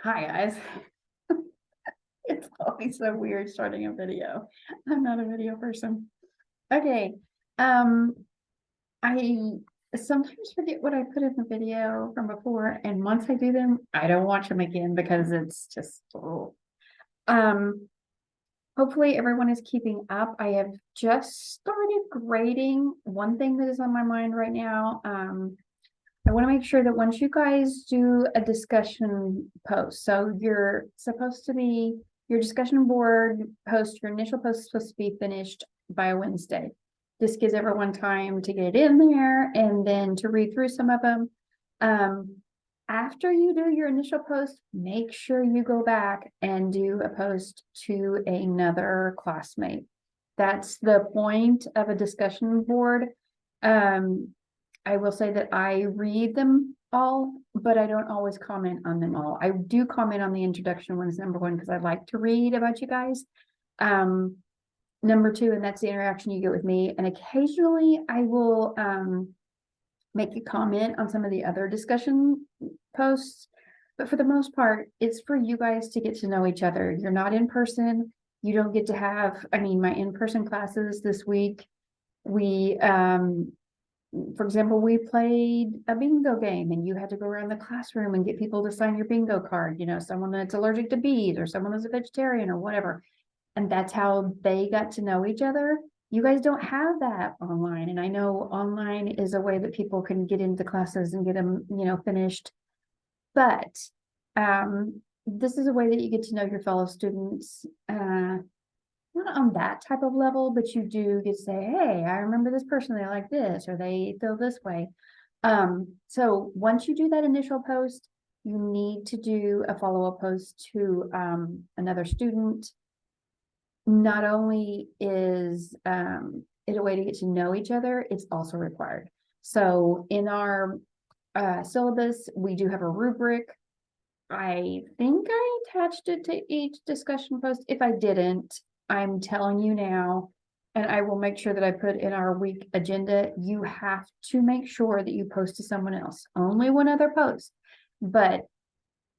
Hi guys. It's always so weird starting a video. I'm not a video person. Okay. Um, I sometimes forget what I put in the video from before, and once I do them, I don't watch them again because it's just um hopefully everyone is keeping up. I have just started grading. One thing that is on my mind right now, I want to make sure that once you guys do a discussion post, so you're supposed to be, your discussion board post, your initial post is supposed to be finished by Wednesday. This gives everyone time to get it in there and then to read through some of them. After you do your initial post, make sure you go back and do a post to another classmate. That's the point of a discussion board. I will say that I read them all, but I don't always comment on them all. I do comment on the introduction ones, number one, because I like to read about you guys. Number two, and that's the interaction you get with me. And occasionally I will make a comment on some of the other discussion posts. But for the most part, it's for you guys to get to know each other. You're not in person. You don't get to have, I mean, my in-person classes this week, we for example, we played a bingo game and you had to go around the classroom and get people to sign your bingo card, you know, someone that's allergic to bees or someone that's a vegetarian or whatever. And that's how they got to know each other. You guys don't have that online. And I know online is a way that people can get into classes and get them, you know, finished. But this is a way that you get to know your fellow students, not on that type of level, but you do get to say, hey, I remember this person, they like this, or they feel this way. So once you do that initial post, you need to do a follow-up post to another student. Not only is it a way to get to know each other, it's also required. So in our syllabus, we do have a rubric. I think I attached it to each discussion post. If I didn't, I'm telling you now, and I will make sure that I put in our week agenda, you have to make sure that you post to someone else. Only one other post. But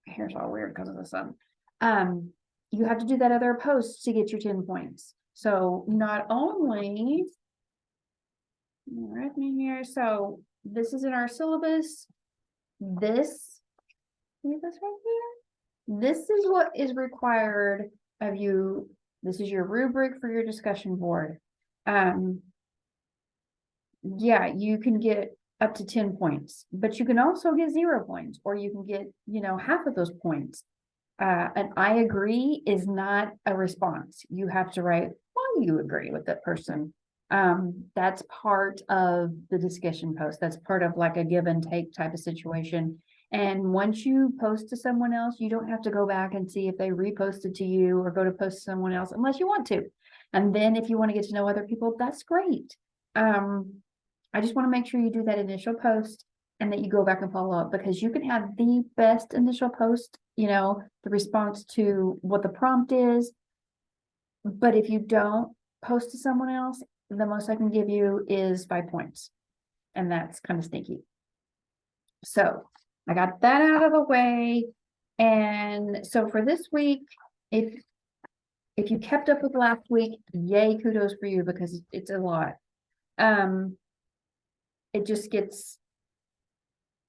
here's all weird because of the sun. You have to do that other post to get your 10 points. So not only, right me here, so this is in our syllabus. This, see this right here? This is what is required of you. This is your rubric for your discussion board. Yeah, you can get up to 10 points, but you can also get 0 points, or you can get, you know, half of those points. And I agree is not a response. You have to write why you agree with that person. That's part of the discussion post. That's part of like a give and take type of situation. And once you post to someone else, you don't have to go back and see if they reposted to you or go to post to someone else unless you want to. And then if you want to get to know other people, that's great. I just want to make sure you do that initial post and that you go back and follow up, because you can have the best initial post, you know, the response to what the prompt is. But if you don't post to someone else, the most I can give you is 5 points. And that's kind of sneaky. So I got that out of the way. And so for this week, if you kept up with last week, yay, kudos for you, because it's a lot. It just gets,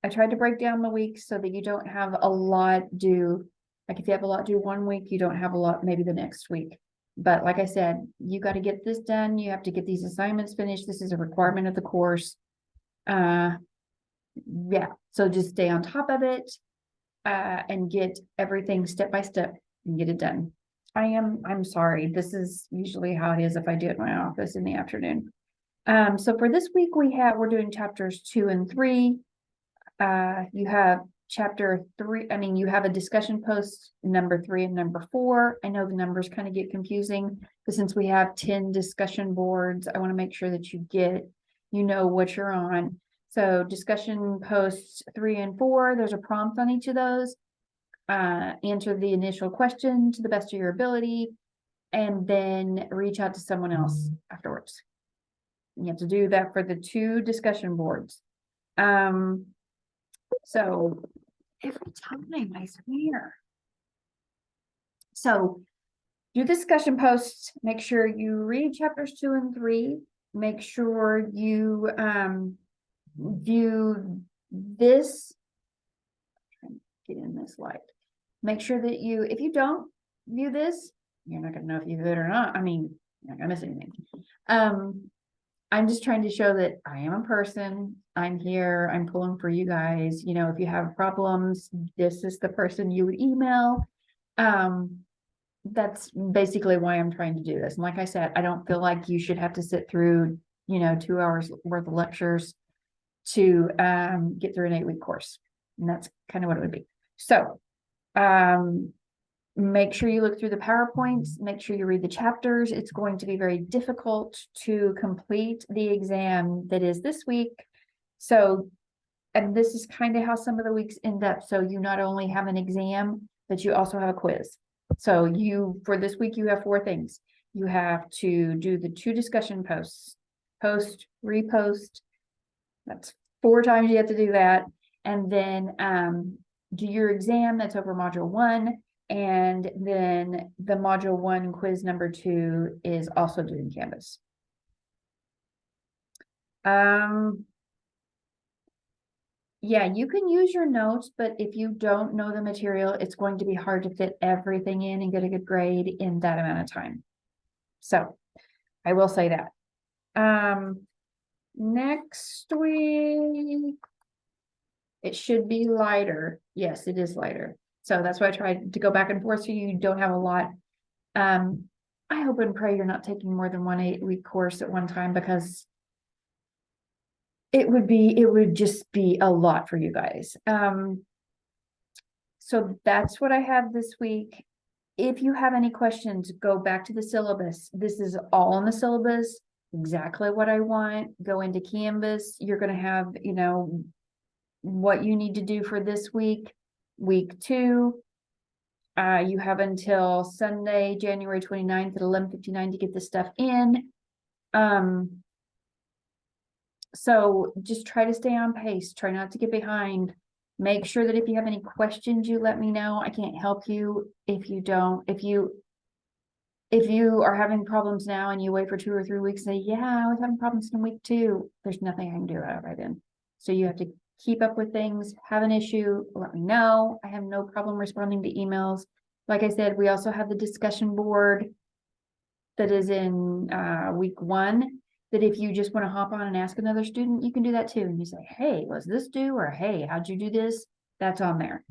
I tried to break down the weeks so that you don't have a lot due. Like if you have a lot due one week, you don't have a lot maybe the next week. But like I said, you got to get this done. You have to get these assignments finished. This is a requirement of the course. Yeah, so just stay on top of it and get everything step by step and get it done. I'm sorry. This is usually how it is if I do it in my office in the afternoon. So for this week, we're doing chapters 2 and 3. You have chapter 3. I mean, you have a discussion post number 3 and number 4. I know the numbers kind of get confusing, but since we have 10 discussion boards, I want to make sure that you know what you're on. So discussion posts 3 and 4, there's a prompt on each of those. Answer the initial question to the best of your ability, and then reach out to someone else afterwards. You have to do that for the 2 discussion boards. So every time, I swear. So do discussion posts, make sure you read chapters 2 and 3, make sure you view this, get in this light. Make sure that you, if you don't view this, you're not gonna know if you view it or not. I mean, you're not gonna miss anything. I'm just trying to show that I am a person. I'm here. I'm pulling for you guys. You know, if you have problems, this is the person you would email. That's basically why I'm trying to do this. And like I said, I don't feel like you should have to sit through, 2 hours worth of lectures to get through an 8-week course. And that's kind of what it would be. So make sure you look through the PowerPoints, make sure you read the chapters. It's going to be very difficult to complete the exam that is this week. So, and this is kind of how some of the weeks end up. So you not only have an exam, but you also have a quiz. So for this week, you have 4 things. You have to do the 2 discussion posts, post, repost. That's 4 times you have to do that. And then do your exam. That's over module 1. And then the module 1 quiz number 2 is also due in Canvas. Yeah, you can use your notes, but if you don't know the material, it's going to be hard to fit everything in and get a good grade in that amount of time. So I will say that. Next week, it should be lighter. Yes, it is lighter. So that's why I tried to go back and forth so you don't have a lot. I hope and pray you're not taking more than 1 8-week course at one time, because it would just be a lot for you guys. So that's what I have this week. If you have any questions, go back to the syllabus. This is all in the syllabus, exactly what I want. Go into Canvas. You're going to have, what you need to do for this week, week 2. You have until Sunday, January 29th at 11:59 to get this stuff in. So just try to stay on pace. Try not to get behind. Make sure that if you have any questions, you let me know. I can't help you if you don't. If you are having problems now and you wait for 2 or 3 weeks, say, yeah, I was having problems in week 2. There's nothing I can do about it right then. So you have to keep up with things. Have an issue, let me know. I have no problem responding to emails. Like I said, we also have the discussion board that is in week 1. That if you just want to hop on and ask another student, you can do that too. And you say, hey, was this due? Or hey, how'd you do this? That's on there.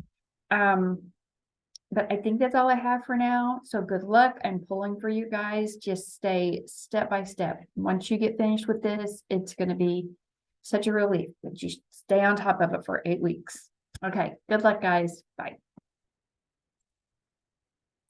But I think that's all I have for now. So good luck. I'm pulling for you guys. Just stay step by step. Once you get finished with this, it's going to be such a relief that you stay on top of it for 8 weeks. Okay. Good luck, guys. Bye.